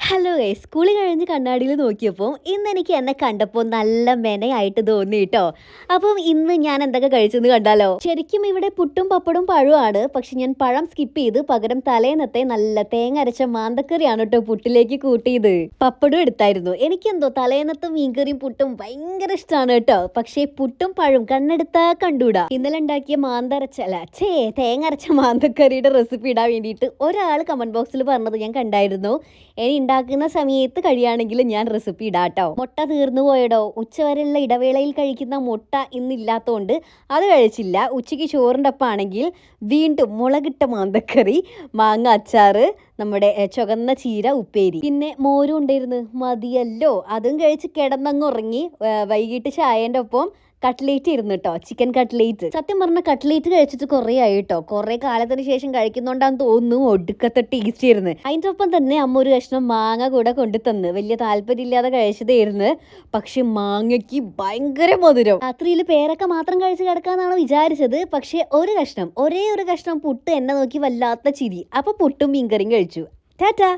Hello guys, സ്കൂളിൽ കഴിഞ്ഞ് കണ്ണാടിയിൽ നോക്കിയപ്പോൾ ഇന്ന് എനിക്ക് എന്നെ കണ്ടപ്പോൾ നല്ല മെനയായിട്ട് തോന്നി കേട്ടോ. അപ്പം ഇന്ന് ഞാൻ എന്തൊക്കെ കഴിച്ചെന്ന് കണ്ടാലോ. ശരിക്കും ഇവിടെ പുട്ടും പപ്പടും പഴമാണ്, പക്ഷെ ഞാൻ പഴം സ്കിപ്പ് ചെയ്ത് പകരം തലേന്നത്തെ നല്ല തേങ്ങ അരച്ച മാന്തക്കറിയാണ് കേട്ടോ പുട്ടിലേക്ക് കൂട്ടിയത്. പപ്പടും എടുത്തായിരുന്നു. എനിക്കെന്തോ തലേന്നത്തെ മീൻകറിയും പുട്ടും ഭയങ്കര ഇഷ്ടമാണ് കേട്ടോ. പക്ഷേ പുട്ടും പഴവും കണ്ണെടുത്താ കണ്ടൂടാ. ഇന്നലെ ഉണ്ടാക്കിയ തേങ്ങ അരച്ച മാന്തക്കറിയുടെ റെസിപ്പി ഇടാൻ വേണ്ടിയിട്ട് ഒരാൾ കമന്റ് ബോക്സിൽ പറഞ്ഞത് ഞാൻ കണ്ടായിരുന്നു. ഇനി ഉണ്ടാക്കുന്ന സമയത്ത് കഴിയുകയാണെങ്കിൽ ഞാൻ റെസിപ്പി ഇടാട്ടോ. മുട്ട തീർന്നു പോയടോ. ഉച്ചവരെയുള്ള ഇടവേളയിൽ കഴിക്കുന്ന മുട്ട ഇന്നില്ലാത്തതുകൊണ്ട് അത് കഴിച്ചില്ല. ഉച്ചയ്ക്ക് ചോറിൻ്റെ ഒപ്പമാണെങ്കിൽ വീണ്ടും മുളകിട്ട മാന്തക്കറി, മാങ്ങ അച്ചാറ്, നമ്മുടെ ചുവന്ന ചീര ഉപ്പേരി, പിന്നെ മോരും ഉണ്ടായിരുന്നു. മതിയല്ലോ, അതും കഴിച്ച് കിടന്നങ്ങ് ഉറങ്ങി. വൈകിട്ട് ചായേൻ്റെ ഒപ്പം കട്ട്ലേറ്റ് ഇരുന്നു കേട്ടോ, ചിക്കൻ കട്ട്ലേറ്റ്. സത്യം പറഞ്ഞ കട്ട്ലേറ്റ് കഴിച്ചിട്ട് കുറേ ആയി കേട്ടോ. കുറേ കാലത്തിന് ശേഷം കഴിക്കുന്നുണ്ടാന്ന് തോന്നുന്നു. ഒടുക്കത്തെ ടേസ്റ്റ് ആയിരുന്നു. അതിൻ്റെ ഒപ്പം തന്നെ അമ്മ ഒരു കഷ്ണം മാങ്ങ കൂടെ കൊണ്ടു തന്ന്. വലിയ താല്പര്യമില്ലാതെ കഴിച്ചതായിരുന്നു, പക്ഷെ മാങ്ങയ്ക്ക് ഭയങ്കര മധുരം. രാത്രിയിൽ പേരൊക്കെ മാത്രം കഴിച്ച് കിടക്കാന്നാണ് വിചാരിച്ചത്. പക്ഷെ ഒരേ ഒരു കഷ്ണം പുട്ട് എന്നെ നോക്കി വല്ലാത്ത ചിരി. അപ്പൊ പുട്ടും മീൻകറിയും കഴിച്ചു. ടാറ്റാ.